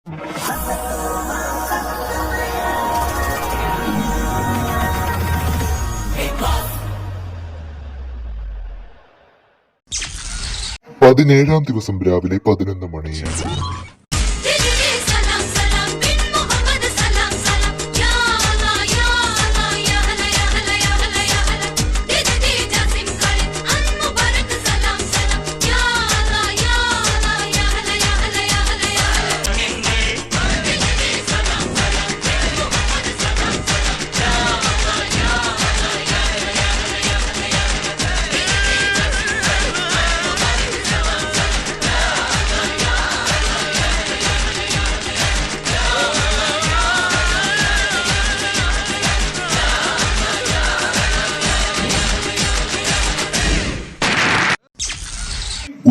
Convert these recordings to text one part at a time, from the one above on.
17-ാം ദിവസം രാവിലെ 11 മണിയാണ്.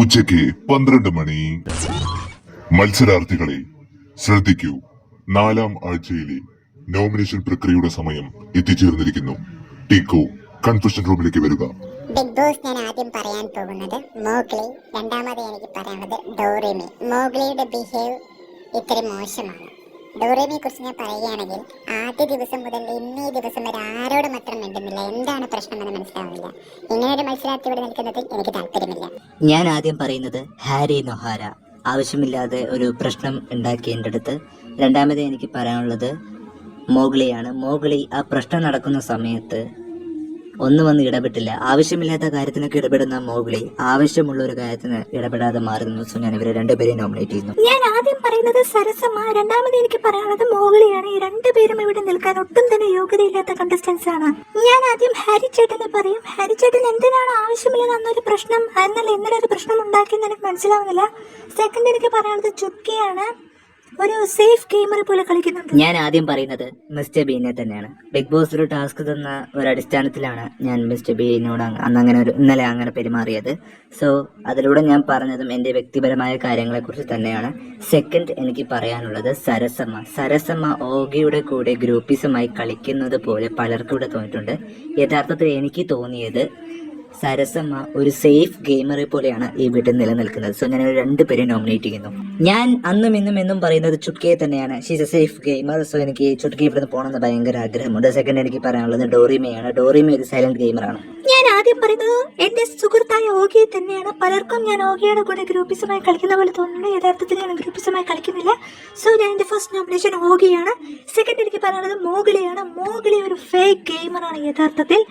ഉച്ചയ്ക്ക് 12 മണി. മത്സരാർത്ഥികളെ ശ്രദ്ധിക്കൂ, 4-ാം ആഴ്ചയിലെ നോമിനേഷൻ പ്രക്രിയയുടെ സമയം എത്തിച്ചേർന്നിരിക്കുന്നു. ടീക്കോ, കൺഫ്യൂഷൻ റൂമിലേക്ക് വരിക. ബിഗ് ബോസ്, ഞാൻ ആദ്യം പറയാൻ പോകുന്നത് മോഗ്ലി, രണ്ടാമത് എനിക്ക് പറയാനുള്ളത് ഡോറേമി. മോഗ്ലിയുടെ ബിഹേവ് ഇത്തിരി മോശമാണ്. ഡോറേമിയെ കുറിച്ച് ഞാൻ പറയുകയാണെങ്കിൽ, ആദ്യ ദിവസം മുതൽ ഇന്നേ ദിവസം വരെ ആരോട് മാത്രം മിണ്ടുന്നില്ല. എന്താണ് പ്രശ്നമെന്ന് മനസ്സിലാവുന്നില്ല. ഇങ്ങനെയൊരു മത്സരാർത്ഥി ഇവിടെ നിൽക്കുന്നതിൽ എനിക്ക് താല്പര്യമില്ല. ഞാൻ ആദ്യം പറയുന്നത് ഹാരി നൊഹാര ആവശ്യമില്ലാതെ ഒരു പ്രശ്നം ഉണ്ടാക്കിയതിൻ്റെ. രണ്ടാമത് എനിക്ക് പറയാനുള്ളത് മോഗ്ലിയാണ്. മോഗ്ലി ആ പ്രശ്നം നടക്കുന്ന സമയത്ത് ഒന്നും വന്ന് ഇടപെട്ടില്ല. ആവശ്യമില്ലാത്ത കാര്യത്തിനൊക്കെ ഇടപെടുന്ന മോഗ്ലി ആവശ്യമുള്ള ഒരു കാര്യത്തിന് ഇടപെടാതെ മാറി നിന്നു. സോ ഞാൻ ഇവരെ രണ്ടുപേരെയും നോമിനേറ്റ് ചെയ്യുന്നു. ഞാൻ ആദ്യം പറയുന്നത് സരസമ്മ, രണ്ടാമത് എനിക്ക് പറയാനുള്ളത് മോഗ്ലിയാണ്. ഈ രണ്ടുപേരും ഇവിടെ നിൽക്കാൻ ഒട്ടും തന്നെ യോഗ്യതയില്ലാത്ത കണ്ടസ്റ്റൻസ് ആണ്. ഞാൻ ആദ്യം ഹാരി ചേട്ടനെ പറയും. ഹാരി ചേട്ടൻ എന്തിനാണ് ആവശ്യമില്ലാതെ അന്നൊരു പ്രശ്നം, എന്നാൽ ഇന്നലെ ഒരു പ്രശ്നം ഉണ്ടാക്കിയെന്ന് എനിക്ക് മനസ്സിലാവുന്നില്ല. സെക്കൻഡ് എനിക്ക് പറയാനുള്ളത് ചുക്കിയാണ്. ഒരു സേഫ് ഗെയിമറെ പോലെ കളിക്കുന്നുണ്ട്. ഞാൻ ആദ്യം പറയുന്നത് മിസ്റ്റർ ബീനെ തന്നെയാണ്. ബിഗ് ബോസ് ഒരു ടാസ്ക് തന്ന ഒരു അടിസ്ഥാനത്തിലാണ് ഞാൻ മിസ്റ്റർ ബീനോട് ഇന്നലെ അങ്ങനെ പെരുമാറിയത്. സോ അതിലൂടെ ഞാൻ പറഞ്ഞതും എൻ്റെ വ്യക്തിപരമായ കാര്യങ്ങളെക്കുറിച്ച് തന്നെയാണ്. സെക്കൻഡ് എനിക്ക് പറയാനുള്ളത് സരസമ്മ ഓഗിയുടെ കൂടെ ഗ്രൂപ്പിസമായി കളിക്കുന്നത് പോലെ പലർക്കും ഇവിടെ തോന്നിയിട്ടുണ്ട്. യഥാർത്ഥത്തിൽ എനിക്ക് തോന്നിയത് സരസമ്മ ഒരു സേഫ് ഗെയിമറെ പോലെയാണ് ഈ വീട്ടിൽ നിലനിൽക്കുന്നത്. സോ ഞാൻ രണ്ടുപേരും നോമിനേറ്റ് ചെയ്യുന്നു. ഞാൻ അന്നും എന്നും പറയുന്നത് ചുട്കിയെ തന്നെയാണ്. She's A safe gamer. So എനിക്ക് ചുട്കി ഇവിടുന്ന് പോകണമെന്ന് ഭയങ്കര ആഗ്രഹമുണ്ട്. സെക്കൻഡ് എനിക്ക് പറയാനുള്ളത് ഡോറിമയാണ്. ഡോറിമ ഒരു സൈലന്റ് ഗെയിമറാണ്. ഞാൻ ആദ്യം പറയുന്നത് എന്റെ സുഹൃത്തായ ഓഗിയെ തന്നെയാണ്. പലർക്കും ഞാൻ ഓഗിയുടെ കൂടെ ഗ്രൂപ്പിസമായി കളിക്കുന്ന പോലെ തോന്നുന്നു. യഥാർത്ഥത്തിൽ ഞാൻ ഗ്രൂപ്പിസമായി കളിക്കുന്നില്ല. സോ ഞാൻ എന്റെ ഫസ്റ്റ് നോമിനേഷൻ ഓഗിയാണ്. സെക്കൻഡ് എനിക്ക് പറയാനുള്ളത് മോഗ്ലിയാണ്. മോഗ്ലി ഒരു ഫേക്ക് ഗെയിമറാണ് യഥാർത്ഥത്തിൽ.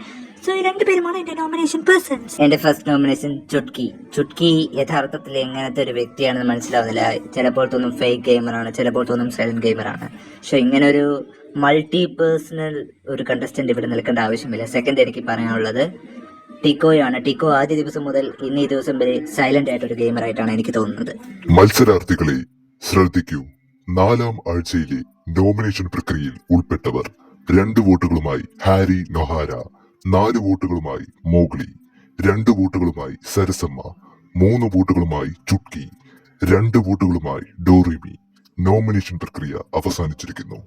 സോ ഈ രണ്ടുപേരുമാണ് എന്റെ നോമിനേഷൻ പേഴ്സൺസ്. എന്റെ ഫസ്റ്റ് നോമിനേഷൻ ചുട്കി യഥാർത്ഥത്തിൽ എങ്ങനത്തെ ഒരു വ്യക്തിയാണെന്ന് മനസ്സിലാവുന്നില്ല. ചിലപ്പോൾ തോന്നും ഫേക്ക് ഗെയിമറാണ്, ചിലപ്പോൾ തോന്നും സൈലന്റ് ഗെയിമറാണ്. പക്ഷെ ഇങ്ങനെ ഒരു മൾട്ടി പേഴ്സണൽ ഒരു കണ്ടസ്റ്റന്റ് ഇവിടെ നിൽക്കേണ്ട ആവശ്യമില്ല. സെക്കൻഡ് എനിക്ക് പറയാനുള്ളത് ടിക്കോയാണ്. ടിക്കോ ആദ്യ ദിവസം മുതൽ ഇന്നീ ദിവസം വരെ സൈലന്റ് ആയിട്ടൊരു ഗെയിമറായിട്ടാണ് എനിക്ക് തോന്നുന്നത്. മത്സരാർത്ഥികളെ ശ്രദ്ധിക്കൂ, 4-ാം ആഴ്ചയിലെ നോമിനേഷൻ പ്രക്രിയയിൽ ഉൾപ്പെട്ടവർ 2 വോട്ടുകളുമായി ഹാരി നൊഹാര, 4 വോട്ടുകളുമായി മോഗ്ലി, 2 വോട്ടുകളുമായി സരസമ്മ, 3 വോട്ടുകളുമായി ചുട്കി, 2 വോട്ടുകളുമായി ഡോറിമി. നോമിനേഷൻ പ്രക്രിയ അവസാനിച്ചിരിക്കുന്നു.